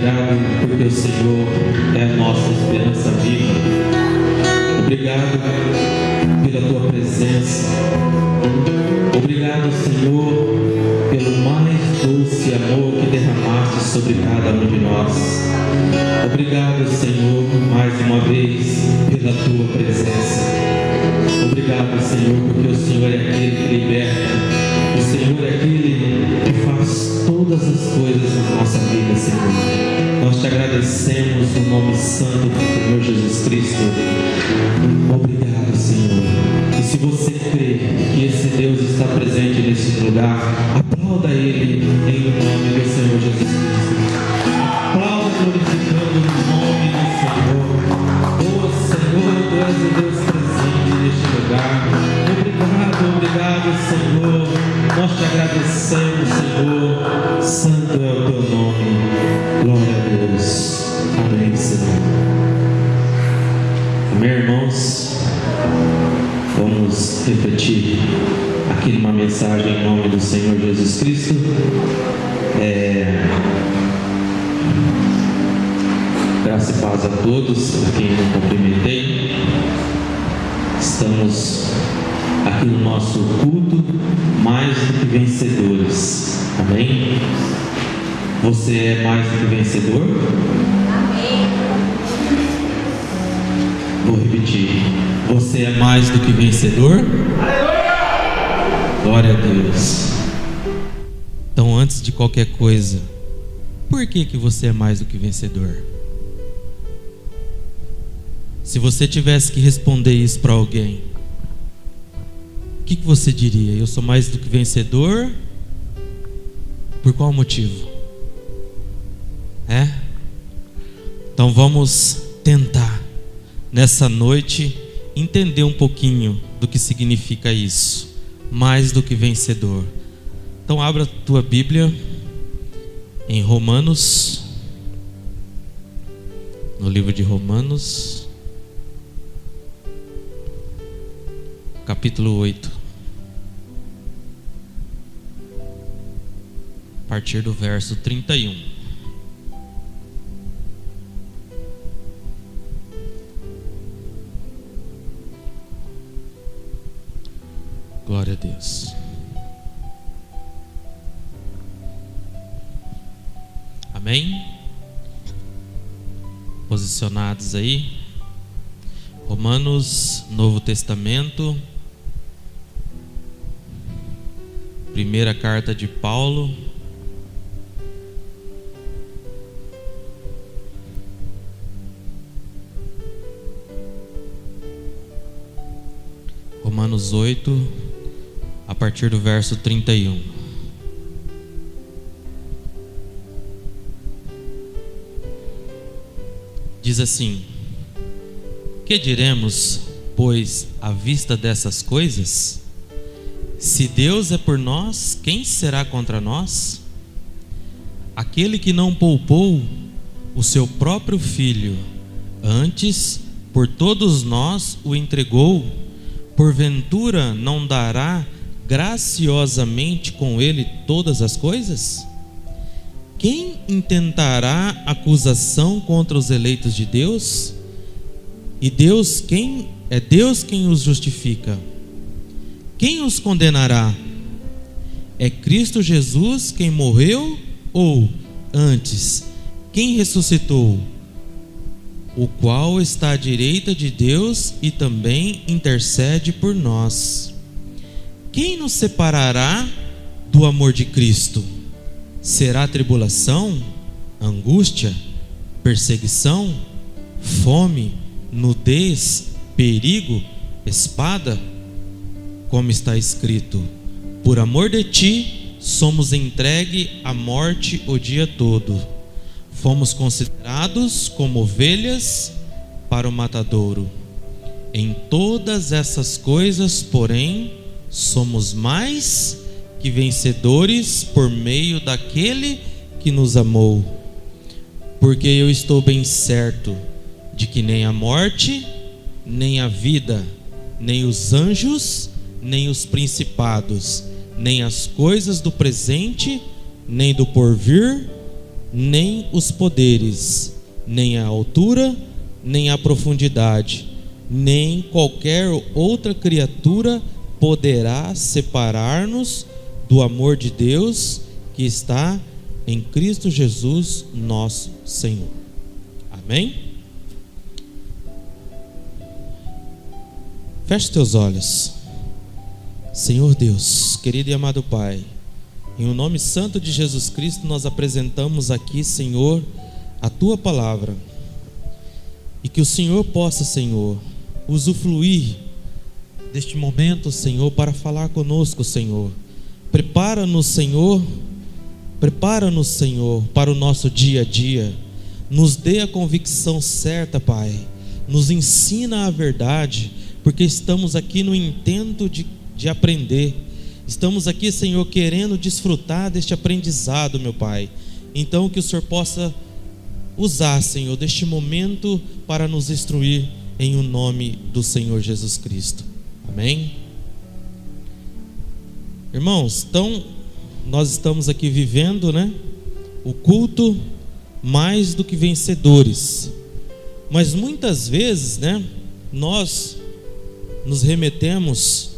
obrigado porque o Senhor é a nossa esperança viva. Obrigado pela tua presença. Obrigado, Senhor, pelo mais doce amor que derramaste sobre cada um de nós. Obrigado, Senhor, mais uma vez pela tua presença. Obrigado, Senhor, porque o Senhor é aquele que liberta. O Senhor é aquele que faz todas as coisas na nossa vida, Senhor. Nós te agradecemos no nome santo do Senhor Jesus Cristo. Obrigado, Senhor. E se você crê que esse Deus está presente nesse lugar, aplauda Ele em nome do Senhor Jesus Cristo. Aplauda glorificando o nome do Senhor. Oh Senhor, Tu és o Deus presente neste lugar. Obrigado, Senhor. Nós te agradecemos, Senhor. Santo é o Teu nome. Glória a Deus. Amém, Senhor. Amém, irmãos? Vamos refletir aqui numa mensagem em nome do Senhor Jesus Cristo. Graça e paz a todos, a quem não cumprimentei. Estamos aqui no nosso culto mais do que vencedores. Amém? Você é mais do que vencedor? Amém. Vou repetir. Você é mais do que vencedor? Glória a Deus. Então, antes de qualquer coisa, por que você é mais do que vencedor? Se você tivesse que responder isso para alguém, o que você diria? Eu sou mais do que vencedor? Por qual motivo? Então vamos tentar nessa noite entender um pouquinho do que significa isso. Mais do que vencedor. Então abra a tua Bíblia em Romanos, no livro de Romanos, capítulo 8, a partir do verso 31. Glória a Deus. Amém? Posicionados aí. Romanos, Novo Testamento. Primeira carta de Paulo. Romanos 8, a partir do verso 31. Diz assim: que diremos, pois, à vista dessas coisas? Se Deus é por nós, quem será contra nós? Aquele que não poupou o seu próprio filho, antes por todos nós o entregou, porventura não dará graciosamente com ele todas as coisas? Quem intentará acusação contra os eleitos de Deus? E Deus quem os justifica? Quem os condenará? É Cristo Jesus quem morreu? Ou, antes, quem ressuscitou? O qual está à direita de Deus e também intercede por nós. Quem nos separará do amor de Cristo? Será tribulação, angústia, perseguição, fome, nudez, perigo, espada? Como está escrito: por amor de ti somos entregue à morte o dia todo. Fomos considerados como ovelhas para o matadouro. Em todas essas coisas, porém, somos mais que vencedores por meio daquele que nos amou. Porque eu estou bem certo de que nem a morte, nem a vida, nem os anjos, nem os principados, nem as coisas do presente, nem do porvir, nem os poderes, nem a altura, nem a profundidade, nem qualquer outra criatura poderá separar-nos do amor de Deus que está em Cristo Jesus, nosso Senhor. Amém? Feche teus olhos. Senhor Deus, querido e amado Pai, em o nome santo de Jesus Cristo, nós apresentamos aqui, Senhor, a Tua palavra. E que o Senhor possa, Senhor, usufruir deste momento, Senhor, para falar conosco, Senhor. Prepara-nos, Senhor, para o nosso dia a dia. Nos dê a convicção certa, Pai. Nos ensina a verdade, porque estamos aqui no intento de aprender. Estamos aqui, Senhor, querendo desfrutar deste aprendizado, meu Pai. Então que o Senhor possa usar, Senhor, deste momento para nos instruir em o nome do Senhor Jesus Cristo. Amém? Irmãos, então nós estamos aqui vivendo, né, o culto mais do que vencedores. Mas muitas vezes, né, nós nos remetemos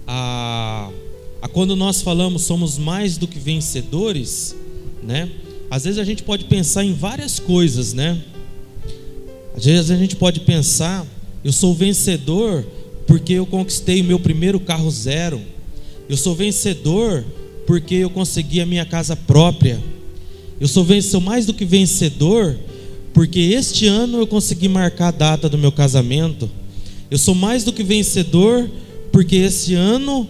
a quando nós falamos somos mais do que vencedores, né? Às vezes a gente pode pensar em várias coisas, né? Às vezes a gente pode pensar, eu sou vencedor porque eu conquistei o meu primeiro carro zero. Eu sou vencedor porque eu consegui a minha casa própria. Eu sou mais do que vencedor porque este ano eu consegui marcar a data do meu casamento. Eu sou mais do que vencedor porque esse ano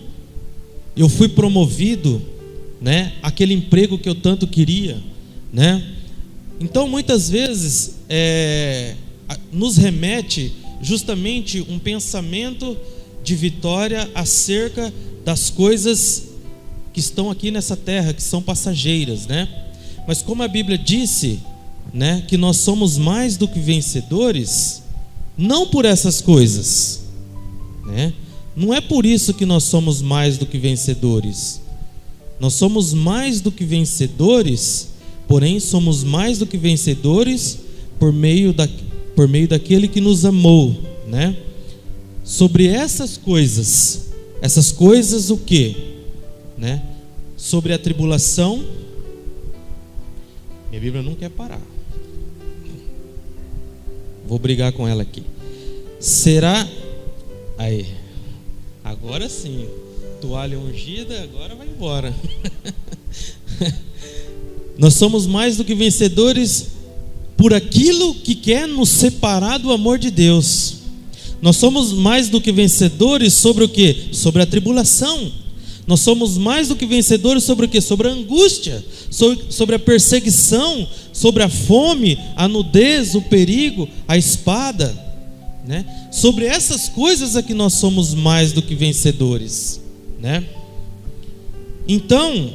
eu fui promovido, né? Aquele emprego que eu tanto queria, né? Então muitas vezes nos remete justamente um pensamento de vitória acerca das coisas que estão aqui nessa terra, que são passageiras, né? Mas como a Bíblia disse, né, que nós somos mais do que vencedores, não por essas coisas, né? Não é por isso que nós somos mais do que vencedores. Nós somos mais do que vencedores, porém somos mais do que vencedores por meio daquele que nos amou, né? Sobre essas coisas o quê? Né? Sobre a tribulação. Minha Bíblia não quer parar. Vou brigar com ela aqui. Será aí. Agora sim, toalha ungida, agora vai embora. Nós somos mais do que vencedores por aquilo que quer nos separar do amor de Deus. Nós somos mais do que vencedores sobre o quê? Sobre a tribulação. Nós somos mais do que vencedores sobre o quê? Sobre a angústia, sobre a perseguição, sobre a fome, a nudez, o perigo, a espada, né? Sobre essas coisas é que nós somos mais do que vencedores, né? Então,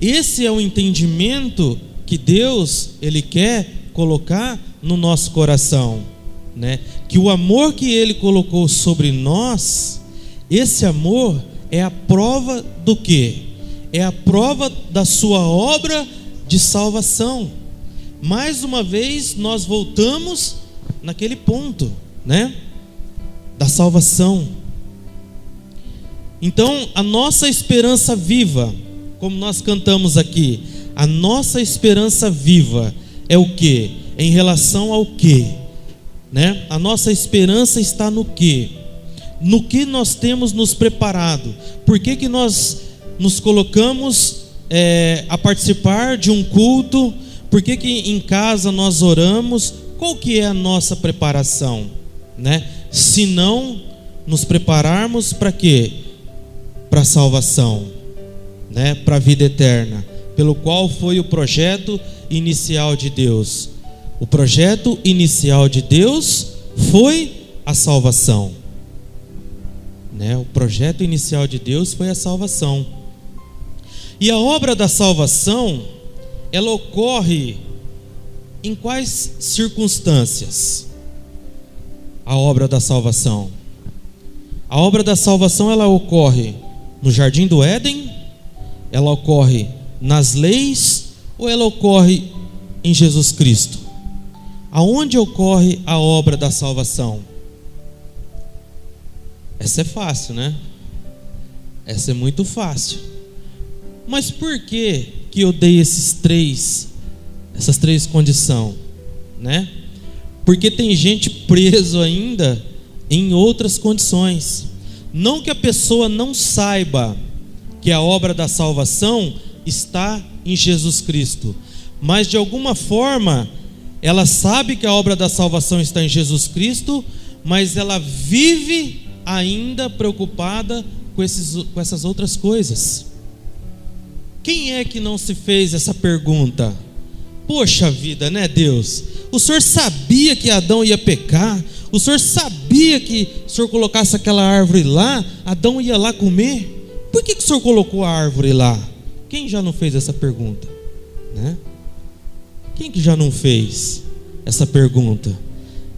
esse é o entendimento que Deus ele quer colocar no nosso coração, né? Que o amor que Ele colocou sobre nós, esse amor é a prova do quê? É a prova da sua obra de salvação. Mais uma vez nós voltamos naquele ponto, né? Da salvação. Então a nossa esperança viva, como nós cantamos aqui, a nossa esperança viva é o quê? Em relação ao quê? Né? A nossa esperança está no quê? No que nós temos nos preparado. Por que nós nos colocamos a participar de um culto? Por que em casa nós oramos? Qual que é a nossa preparação, né? Se não nos prepararmos para quê? Para a salvação, né? Para a vida eterna, pelo qual foi o projeto inicial de Deus. O projeto inicial de Deus foi a salvação, né? O projeto inicial de Deus foi a salvação. E a obra da salvação, ela ocorre em quais circunstâncias? A obra da salvação. A obra da salvação ela ocorre no Jardim do Éden, ela ocorre nas leis ou ela ocorre em Jesus Cristo? Aonde ocorre a obra da salvação? Essa é fácil, né? Essa é muito fácil. Mas por que eu dei essas três condições, né? Porque tem gente preso ainda em outras condições. Não que a pessoa não saiba que a obra da salvação está em Jesus Cristo, mas de alguma forma ela sabe que a obra da salvação está em Jesus Cristo, mas ela vive ainda preocupada com essas outras coisas. Quem é que não se fez essa pergunta? Poxa vida, né, Deus? O Senhor sabia que Adão ia pecar, o Senhor sabia que se o Senhor colocasse aquela árvore lá, Adão ia lá comer. Por que o Senhor colocou a árvore lá? Quem já não fez essa pergunta, né? Quem que já não fez essa pergunta?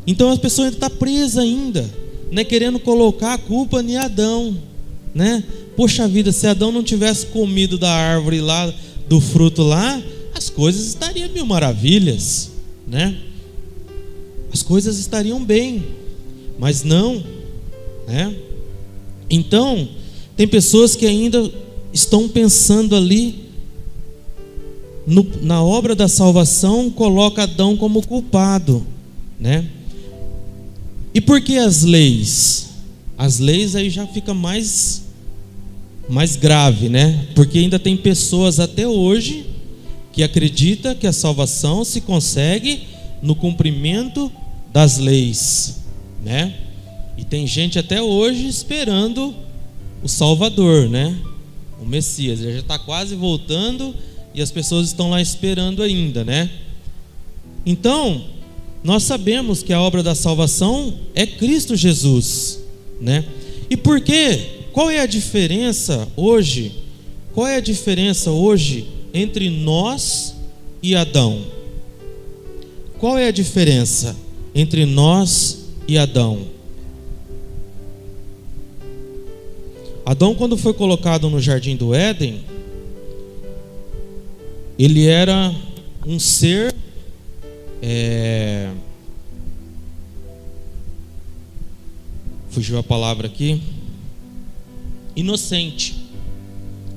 Então a pessoa ainda está presa ainda, né, querendo colocar a culpa em Adão, né? Poxa vida, se Adão não tivesse comido da árvore lá, do fruto lá, as coisas estariam mil maravilhas, né? As coisas estariam bem, mas não, né? Então, tem pessoas que ainda estão pensando ali na obra da salvação, coloca Adão como culpado, né? E por que as leis? As leis aí já fica mais grave, né? Porque ainda tem pessoas até hoje que acreditam que a salvação se consegue no cumprimento das leis, né? E tem gente até hoje esperando o Salvador, né? O Messias, ele já está quase voltando e as pessoas estão lá esperando ainda, né? Então, nós sabemos que a obra da salvação é Cristo Jesus, né? E por quê? Qual é a diferença hoje? Qual é a diferença hoje entre nós e Adão? Qual é a diferença entre nós e Adão? Adão, quando foi colocado no jardim do Éden, ele era um ser fugiu a palavra aqui, inocente.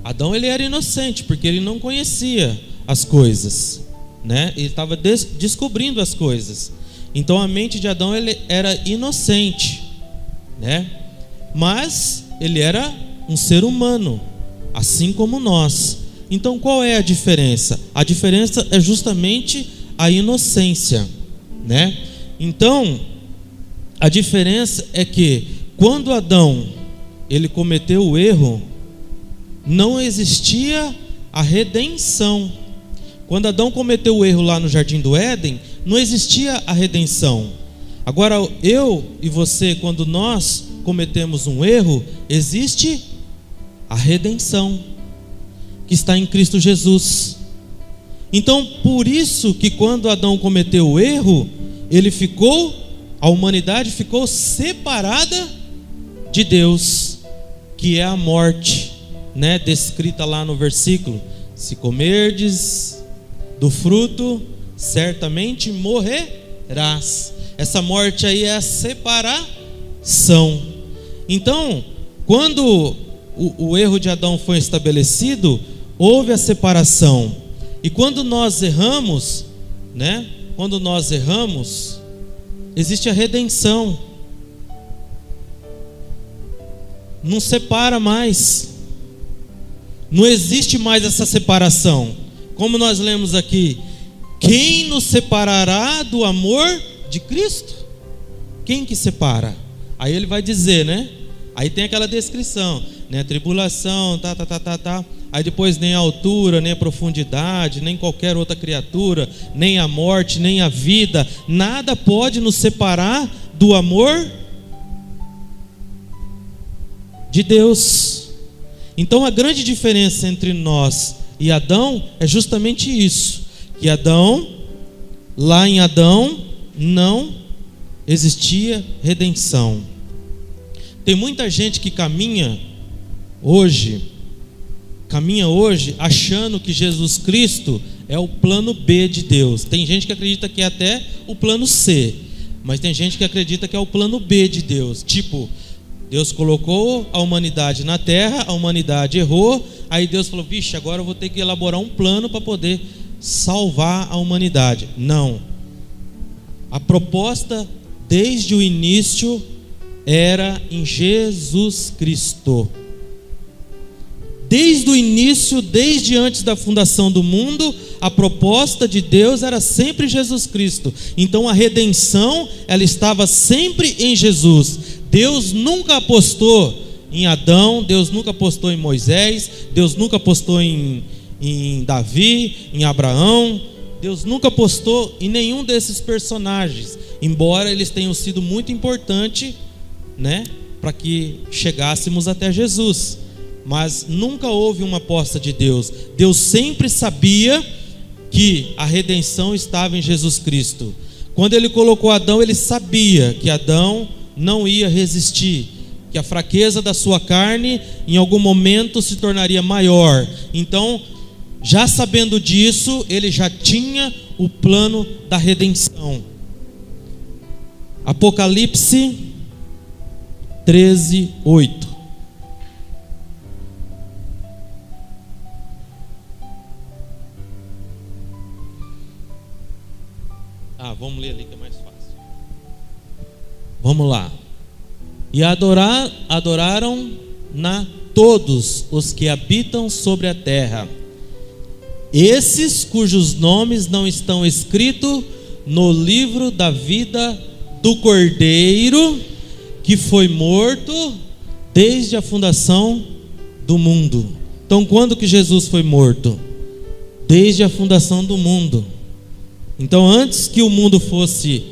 Adão, ele era inocente porque ele não conhecia as coisas, né? Ele estava descobrindo as coisas. Então a mente de Adão, ele era inocente, né? Mas ele era um ser humano, assim como nós. Então qual é a diferença? A diferença é justamente a inocência, né? Então a diferença é que quando Adão ele cometeu o erro, não existia a redenção. Quando Adão cometeu o erro lá no jardim do Éden, não existia a redenção. Agora eu e você, quando nós cometemos um erro, existe a redenção que está em Cristo Jesus. Então, por isso que quando Adão cometeu o erro, a humanidade ficou separada de Deus, que é a morte, né? Descrita lá no versículo: se comerdes do fruto, certamente morrerás. Essa morte aí é a separação. Então, quando o erro de Adão foi estabelecido, houve a separação. E quando nós erramos, né? Quando nós erramos, existe a redenção. Não separa mais. Não existe mais essa separação. Como nós lemos aqui: quem nos separará do amor de Cristo? Quem que separa? Aí ele vai dizer, né? Aí tem aquela descrição, né? Tribulação, tá. Aí depois nem a altura, nem a profundidade, nem qualquer outra criatura, nem a morte, nem a vida, nada pode nos separar do amor de Deus. Então a grande diferença entre nós e Adão é justamente isso, que lá em Adão não existia redenção. Tem muita gente que caminha hoje achando que Jesus Cristo é o plano B de Deus. Tem gente que acredita que é até o plano C, mas tem gente que acredita que é o plano B de Deus. Tipo, Deus colocou a humanidade na terra, a humanidade errou, aí Deus falou: vixe, agora eu vou ter que elaborar um plano para poder salvar a humanidade. Não. A proposta desde o início era em Jesus Cristo. Desde o início, desde antes da fundação do mundo, a proposta de Deus era sempre Jesus Cristo. Então a redenção, ela estava sempre em Jesus. Deus nunca apostou em Adão, Deus nunca apostou em Moisés, Deus nunca apostou em Davi, em Abraão. Deus nunca apostou em nenhum desses personagens, embora eles tenham sido muito importantes, né, para que chegássemos até Jesus. Mas nunca houve uma aposta de Deus. Deus sempre sabia que a redenção estava em Jesus Cristo. Quando Ele colocou Adão, Ele sabia que Adão não ia resistir, que a fraqueza da sua carne em algum momento se tornaria maior. Então, já sabendo disso, Ele já tinha o plano da redenção. Apocalipse 13:8. Vamos ler ali que é mais fácil. Vamos lá. E adoraram todos os que habitam sobre a terra, esses cujos nomes não estão escritos no livro da vida do Cordeiro, que foi morto desde a fundação do mundo. Então, quando que Jesus foi morto? Desde a fundação do mundo. Então, antes que o mundo fosse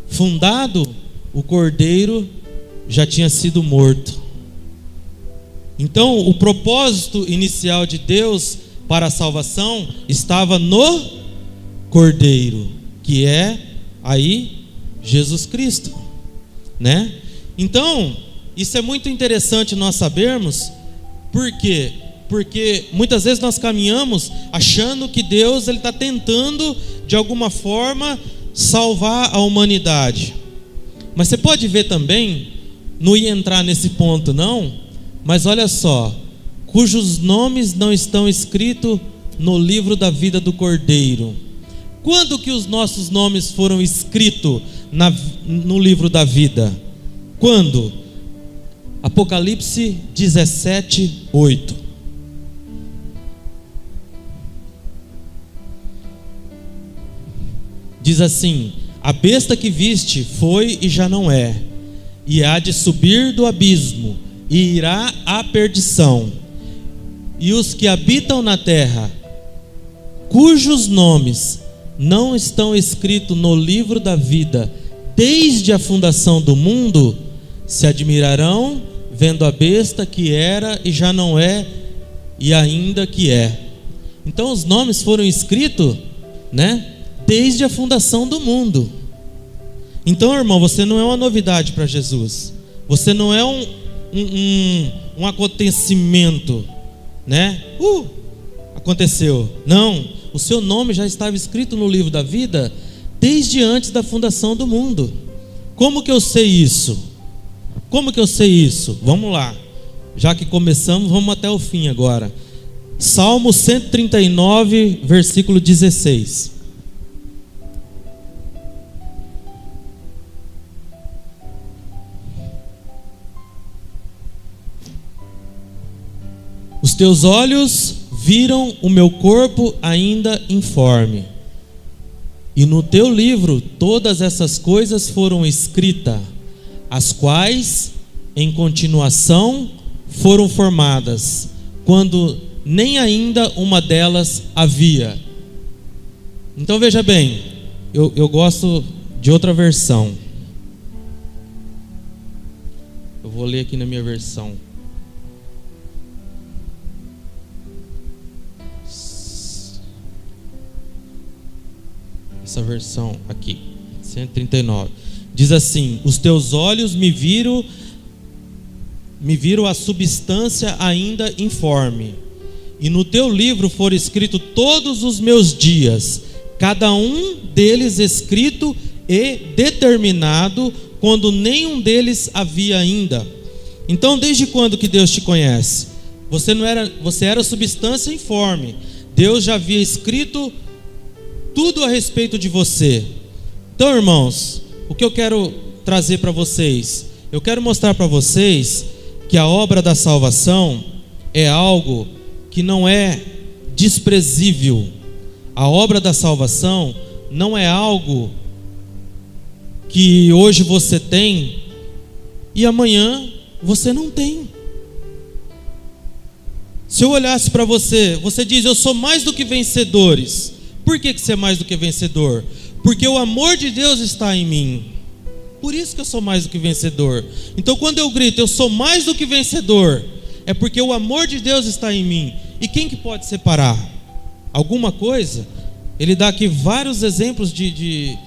fundado, o Cordeiro já tinha sido morto. Então, o propósito inicial de Deus para a salvação estava no Cordeiro, que é aí Jesus Cristo, né? Então, isso é muito interessante nós sabermos. Por quê? Porque muitas vezes nós caminhamos achando que Deus está tentando de alguma forma salvar a humanidade. Mas você pode ver também, não ia entrar nesse ponto não, mas olha só, cujos nomes não estão escritos no livro da vida do Cordeiro. Quando que os nossos nomes foram escritos no livro da vida? Quando? Apocalipse 17:8. Diz assim: a besta que viste foi e já não é, e há de subir do abismo, e irá à perdição. E os que habitam na terra, cujos nomes não estão escritos no livro da vida desde a fundação do mundo, se admirarão vendo a besta que era e já não é, e ainda que é. Então os nomes foram escritos, né, desde a fundação do mundo. Então, irmão, você não é uma novidade para Jesus. Você não é um acontecimento, né? Aconteceu. Não, o seu nome já estava escrito no livro da vida desde antes da fundação do mundo. Como que eu sei isso? Como que eu sei isso? Vamos lá. Já que começamos, vamos até o fim agora. Salmo 139, versículo 16. Os teus olhos viram o meu corpo ainda informe, e no teu livro todas essas coisas foram escritas, as quais em continuação foram formadas, quando nem ainda uma delas havia. Então veja bem, eu gosto de outra versão. Eu vou ler aqui na minha versão. Essa versão aqui, 139, diz assim: os teus olhos me viram a substância ainda informe, e no teu livro foram escritos todos os meus dias, cada um deles escrito e determinado, quando nenhum deles havia ainda. Então, desde quando que Deus te conhece? Você era substância informe. Deus já havia escrito tudo a respeito de você. Então, irmãos, o que eu quero trazer para vocês? Eu quero mostrar para vocês que a obra da salvação é algo que não é desprezível. A obra da salvação não é algo que hoje você tem e amanhã você não tem. Se eu olhasse para você, você diz: eu sou mais do que vencedores. Por que você é mais do que vencedor? Porque o amor de Deus está em mim. Por isso que eu sou mais do que vencedor. Então, quando eu grito, eu sou mais do que vencedor, é porque o amor de Deus está em mim. E quem que pode separar? Alguma coisa? Ele dá aqui vários exemplos de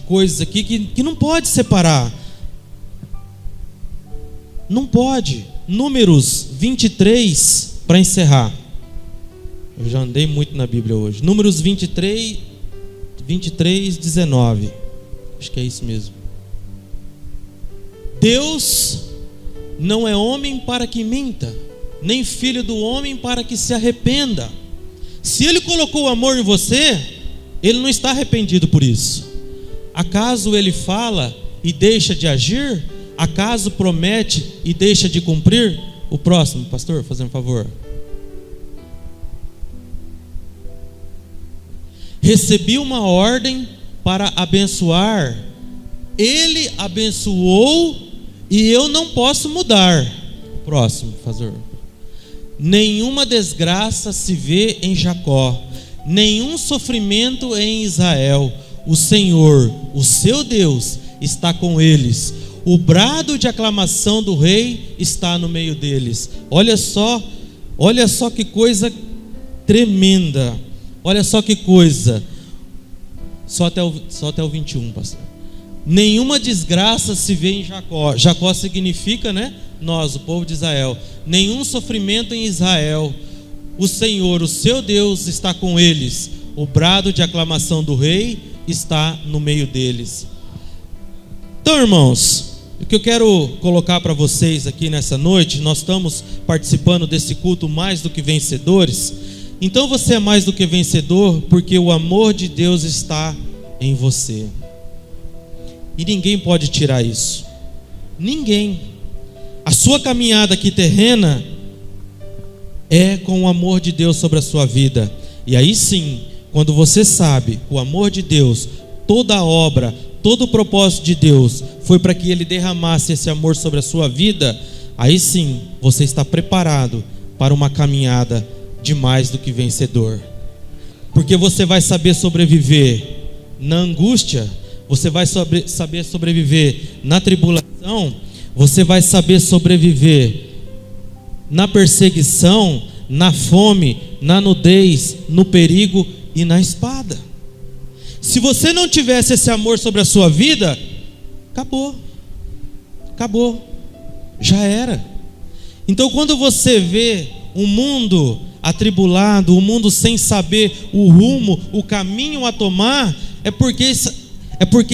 coisas aqui que não pode separar. Não pode. Números 23, para encerrar. Eu já andei muito na Bíblia hoje. Números 23, 19. Acho que é isso mesmo. Deus não é homem para que minta, nem filho do homem para que se arrependa. Se Ele colocou o amor em você, Ele não está arrependido por isso. Acaso Ele fala e deixa de agir? Acaso promete e deixa de cumprir? O próximo, pastor, fazendo um favor. Recebi uma ordem para abençoar. Ele abençoou e eu não posso mudar. Próximo, pastor. Nenhuma desgraça se vê em Jacó, nenhum sofrimento em Israel. O Senhor, o seu Deus, está com eles. O brado de aclamação do rei está no meio deles. Olha só que coisa tremenda. Olha só que coisa. Só até o 21, pastor. Nenhuma desgraça se vê em Jacó. Jacó significa, nós, o povo de Israel. Nenhum sofrimento em Israel. O Senhor, o seu Deus, está com eles. O brado de aclamação do rei está no meio deles. Então, irmãos, o que eu quero colocar para vocês aqui nessa noite, nós estamos participando desse culto mais do que vencedores. Então você é mais do que vencedor, porque o amor de Deus está em você. E ninguém pode tirar isso. Ninguém. A sua caminhada aqui terrena é com o amor de Deus sobre a sua vida. E aí sim, quando você sabe o amor de Deus, toda a obra, todo o propósito de Deus foi para que Ele derramasse esse amor sobre a sua vida, aí sim, você está preparado para uma caminhada de mais do que vencedor. Porque você vai saber sobreviver na angústia, você vai saber sobreviver na tribulação, você vai saber sobreviver na perseguição, na fome, na nudez, no perigo e na espada. Se você não tivesse esse amor sobre a sua vida, acabou, já era. Então, quando você vê um mundo atribulado, um mundo sem saber o rumo, o caminho a tomar, é porque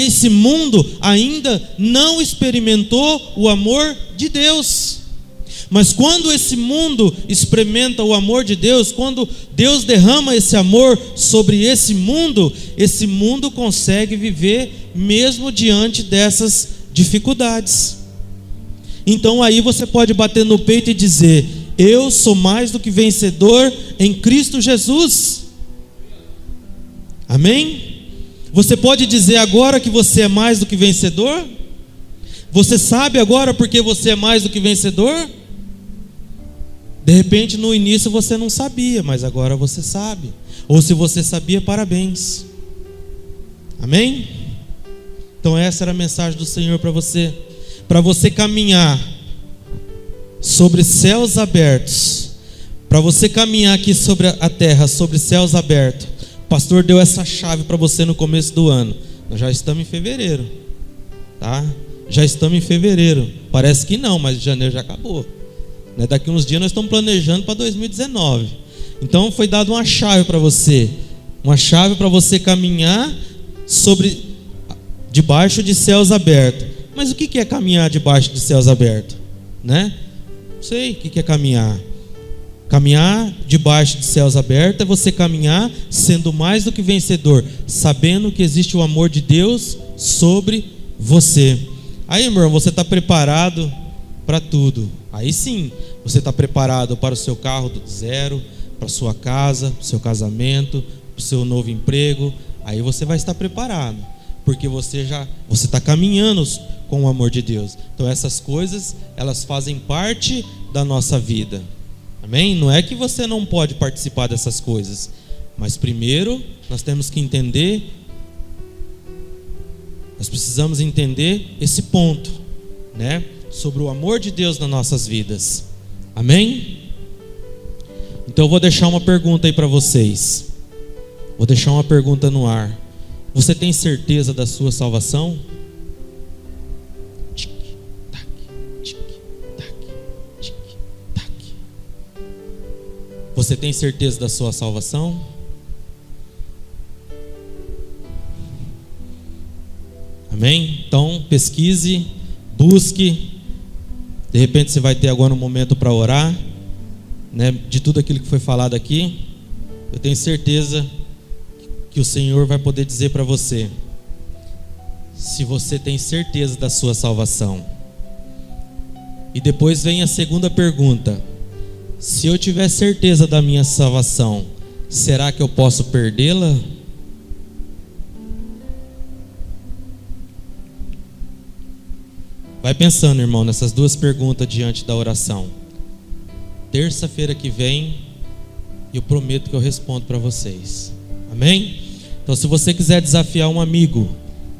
esse mundo ainda não experimentou o amor de Deus. Mas quando esse mundo experimenta o amor de Deus, quando Deus derrama esse amor sobre esse mundo consegue viver mesmo diante dessas dificuldades. Então aí você pode bater no peito e dizer: eu sou mais do que vencedor em Cristo Jesus. Amém? Você pode dizer agora que você é mais do que vencedor? Você sabe agora porque você é mais do que vencedor? De repente no início você não sabia, mas agora você sabe. Ou se você sabia, parabéns. Amém? Então essa era a mensagem do Senhor para você. Para você caminhar sobre céus abertos, para você caminhar aqui sobre a terra, sobre céus abertos. O pastor deu essa chave para você no começo do ano. Nós já estamos em fevereiro, tá? Já estamos em fevereiro. Parece que não, mas janeiro já acabou. Daqui uns dias nós estamos planejando para 2019. Então foi dada uma chave para você. Uma chave para você caminhar debaixo de céus abertos. Mas o que é caminhar debaixo de céus abertos? Né? Não sei o que é caminhar. Caminhar debaixo de céus abertos é você caminhar sendo mais do que vencedor, sabendo que existe o amor de Deus sobre você. Aí, meu irmão, você está preparado para tudo. Aí sim, você está preparado para o seu carro do zero, para a sua casa, para o seu casamento, para o seu novo emprego. Aí você vai estar preparado, porque você está caminhando com o amor de Deus. Então essas coisas, elas fazem parte da nossa vida. Amém? Não é que você não pode participar dessas coisas, mas primeiro nós temos que entender, nós precisamos entender esse ponto, né? Sobre o amor de Deus nas nossas vidas. Amém? Então eu vou deixar uma pergunta aí para vocês. Vou deixar uma pergunta no ar. Você tem certeza da sua salvação? Você tem certeza da sua salvação? Amém? Então pesquise, busque. De repente você vai ter agora um momento para orar, né? De tudo aquilo que foi falado aqui, eu tenho certeza que o Senhor vai poder dizer para você se você tem certeza da sua salvação. E depois vem a segunda pergunta: se eu tiver certeza da minha salvação, será que eu posso perdê-la? Vai pensando, irmão, nessas duas perguntas diante da oração. Terça-feira que vem, eu prometo que eu respondo para vocês. Amém? Então, se você quiser desafiar um amigo,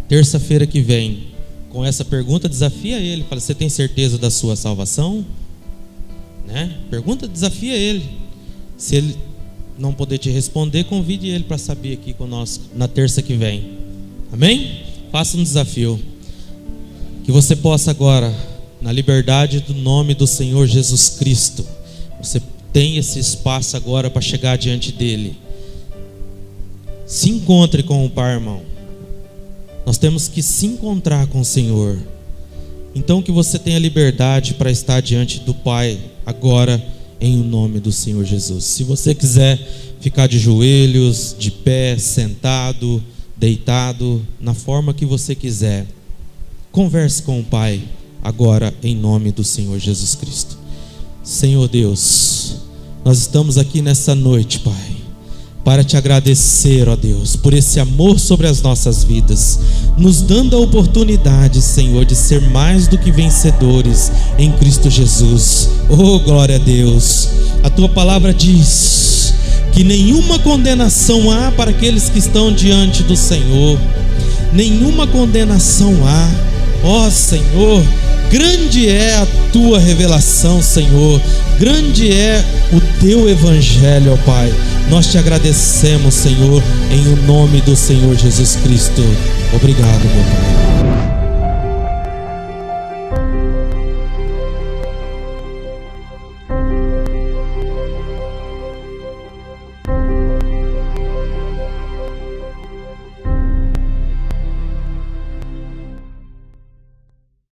terça-feira que vem, com essa pergunta, desafia ele. Fala: você tem certeza da sua salvação? Né? Pergunta, desafia ele. Se ele não poder te responder, convide ele para saber aqui conosco na terça que vem. Amém? Faça um desafio. Que você possa agora, na liberdade do nome do Senhor Jesus Cristo, você tem esse espaço agora para chegar diante dele. Se encontre com o Pai, irmão. Nós temos que se encontrar com o Senhor. Então que você tenha liberdade para estar diante do Pai agora, em nome do Senhor Jesus. Se você quiser ficar de joelhos, de pé, sentado, deitado, na forma que você quiser, converse com o Pai agora, em nome do Senhor Jesus Cristo. Senhor Deus, nós estamos aqui nessa noite, Pai, para te agradecer, ó Deus, por esse amor sobre as nossas vidas, nos dando a oportunidade, Senhor, de ser mais do que vencedores em Cristo Jesus. Oh, glória a Deus. A tua palavra diz que nenhuma condenação há para aqueles que estão diante do Senhor. Nenhuma condenação há. Ó Senhor, grande é a tua revelação, Senhor. Grande é o teu evangelho, ó Pai. Nós te agradecemos, Senhor, em o nome do Senhor Jesus Cristo. Obrigado, meu Pai.